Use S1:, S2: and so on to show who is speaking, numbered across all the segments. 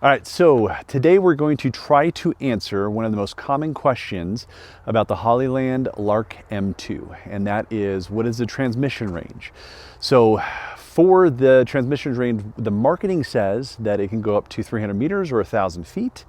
S1: All right, so today we're going to try to answer one of the most common questions about the Hollyland Lark M2, and that is, what is the transmission range? So for the transmission range, the marketing says that it can go up to 300 meters or 1,000 feet,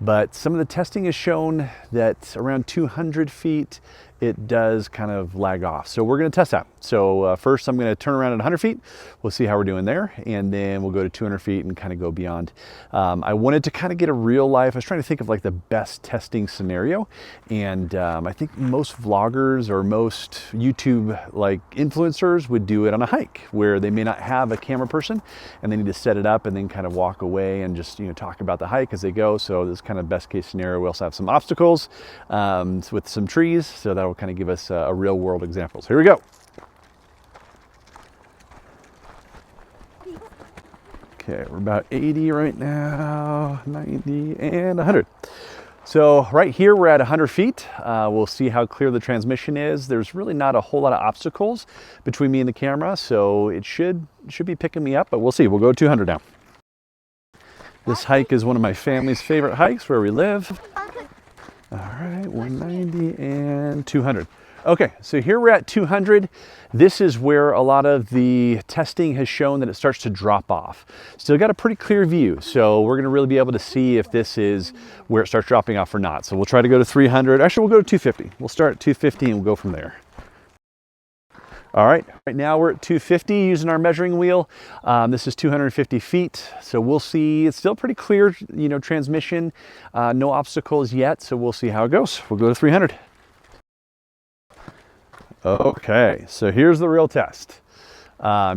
S1: but some of the testing has shown that around 200 feet, it does kind of lag off. So we're gonna test that. So first I'm gonna turn around at 100 feet. We'll see how we're doing there. And then we'll go to 200 feet and kind of go beyond. I wanted to kind of get a real life, I was trying to think of like the best testing scenario. And I think most vloggers or most YouTube like influencers would do it on a hike where they may not have a camera person and they need to set it up and then kind of walk away and just, talk about the hike as they go. So this is kind of best case scenario. We also have some obstacles with some trees. So that'll kind of give us a real world example. So here we go. Okay, we're about 80 right now, 90 and 100. So right here we're at 100 feet. We'll see how clear the transmission is. There's really not a whole lot of obstacles between me and the camera, so it should be picking me up, but we'll see. We'll go 200 now. This hike is one of my family's favorite hikes where we live. All right, 190 and 200. Okay, so here we're at 200. This is where a lot of the testing has shown that it starts to drop off. Still got a pretty clear view, so we're gonna really be able to see if this is where it starts dropping off or not. So we'll try to go to 300. Actually, we'll go to 250. We'll start at 250 and we'll go from there. All right, right now we're at 250 using our measuring wheel. This is 250 feet, so we'll see. It's still pretty clear, transmission, no obstacles yet, so we'll see how it goes. We'll go to 300. Okay, so here's the real test.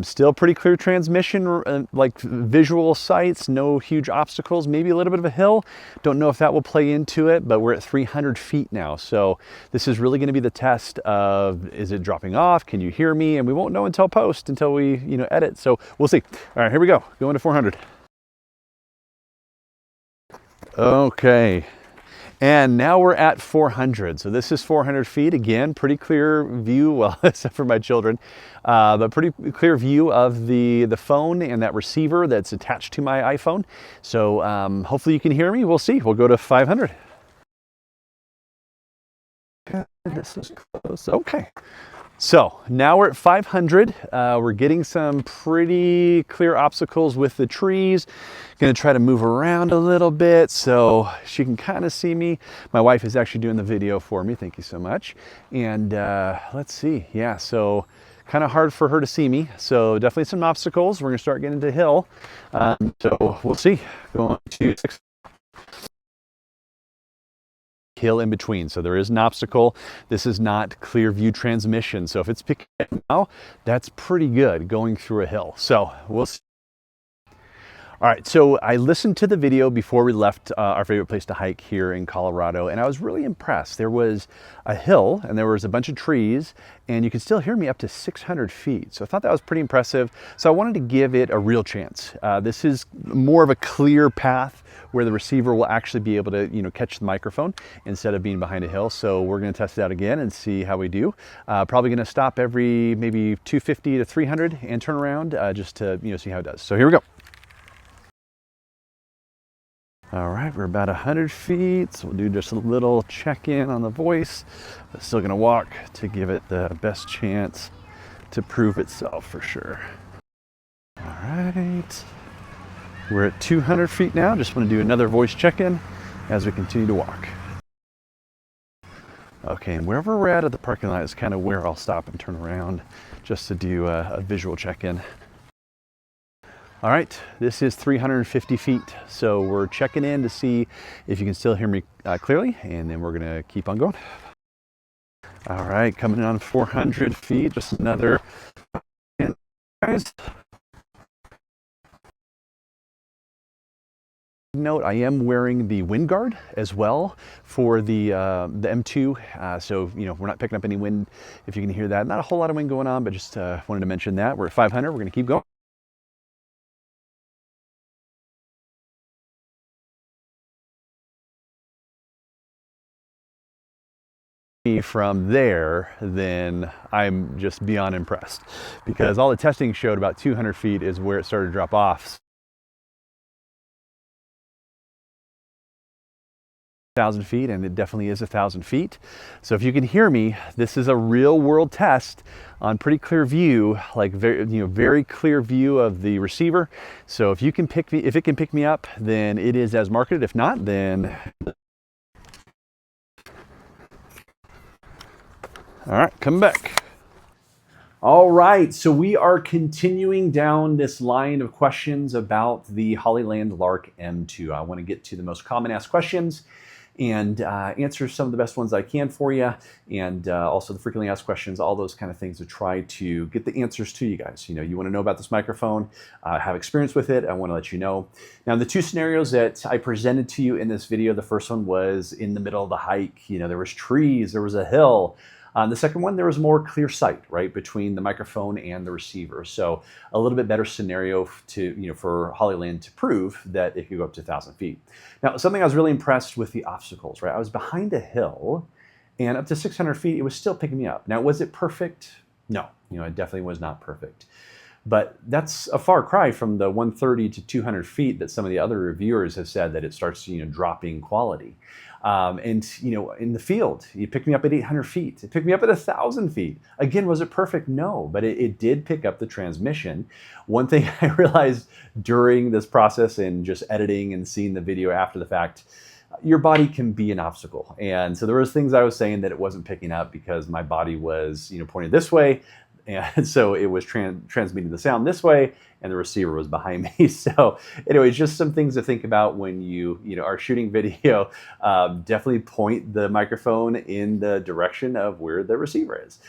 S1: Still pretty clear transmission, like visual sights, no huge obstacles, maybe a little bit of a hill. Don't know if that will play into it, but we're at 300 feet now. So this is really gonna be the test of, is it dropping off? Can you hear me? And we won't know until post, until we, edit. So we'll see. All right, here we go. Going to 400. Okay. And now we're at 400. So this is 400 feet. Again, pretty clear view, well, except for my children, but pretty clear view of the phone and that receiver that's attached to my iPhone. So hopefully you can hear me. We'll see. We'll go to 500. This is close. Okay. So now we're at 500. We're getting some pretty clear obstacles with the trees. Gonna try to move around a little bit so she can kind of see me. My wife is actually doing the video for me. Thank you so much. And let's see. Yeah, so kind of hard for her to see me. So definitely some obstacles. We're gonna start getting to hill. So we'll see. Going to 6. Hill in between, so there is an obstacle. This is not clear view transmission, so if it's picking up now, that's pretty good going through a hill. So we'll see. All right, so I listened to the video before we left our favorite place to hike here in Colorado, and I was really impressed. There was a hill and there was a bunch of trees, and you could still hear me up to 600 feet. So I thought that was pretty impressive. So I wanted to give it a real chance. This is more of a clear path where the receiver will actually be able to, catch the microphone instead of being behind a hill. So we're gonna test it out again and see how we do. Probably gonna stop every maybe 250 to 300 and turn around just to, see how it does. So here we go. All right, we're about 100 feet, so we'll do just a little check-in on the voice, but still gonna walk to give it the best chance to prove itself for sure. All right, we're at 200 feet now. Just wanna do another voice check-in as we continue to walk. Okay, and wherever we're at the parking lot is kind of where I'll stop and turn around just to do a visual check-in. All right, this is 350 feet. So we're checking in to see if you can still hear me clearly, and then we're gonna keep on going. All right, coming in on 400 feet, just another, guys. Note, I am wearing the wind guard as well for the M2, so we're not picking up any wind if you can hear that. Not a whole lot of wind going on, but just wanted to mention that. We're at 500, we're gonna keep going. From there, then I'm just beyond impressed, because all the testing showed about 200 feet is where it started to drop off. 1,000 feet, and it definitely is 1,000 feet. So if you can hear me, this is a real world test on pretty clear view, like very clear view of the receiver. So if you can pick me, if it can pick me up, then it is as marketed. If not, then all right, come back. All right, so we are continuing down this line of questions about the Hollyland Lark M2. I want to get to the most common asked questions and answer some of the best ones I can for you, and also the frequently asked questions, all those kind of things, to try to get the answers to you guys. You know, you want to know about this microphone, have experience with it, I want to let you know. Now, the two scenarios that I presented to you in this video, the first one was in the middle of the hike. You know, there was trees, there was a hill. The second one, there was more clear sight, right, between the microphone and the receiver. So a little bit better scenario to, for Hollyland to prove that it could go up to 1,000 feet. Now, something I was really impressed with the obstacles, right? I was behind a hill, and up to 600 feet, it was still picking me up. Now, was it perfect? No, it definitely was not perfect. But that's a far cry from the 130 to 200 feet that some of the other reviewers have said that it starts, dropping quality. In the field, you picked me up at 800 feet. It picked me up at 1,000 feet. Again, was it perfect? No, but it did pick up the transmission. One thing I realized during this process and just editing and seeing the video after the fact, your body can be an obstacle. And so there was things I was saying that it wasn't picking up because my body was, pointed this way. And so it was transmitting the sound this way, and the receiver was behind me. So anyways, just some things to think about when you are shooting video. Definitely point the microphone in the direction of where the receiver is.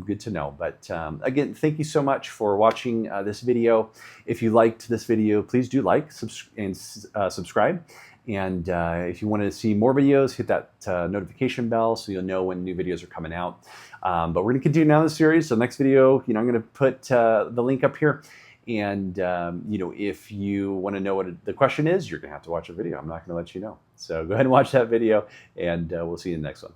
S1: Good to know. But again, thank you so much for watching this video. If you liked this video, please do like and subscribe. And if you want to see more videos, hit that notification bell so you'll know when new videos are coming out. But we're going to continue now in the series. So next video, I'm going to put the link up here. And, if you want to know what the question is, you're going to have to watch a video. I'm not going to let you know. So go ahead and watch that video, and we'll see you in the next one.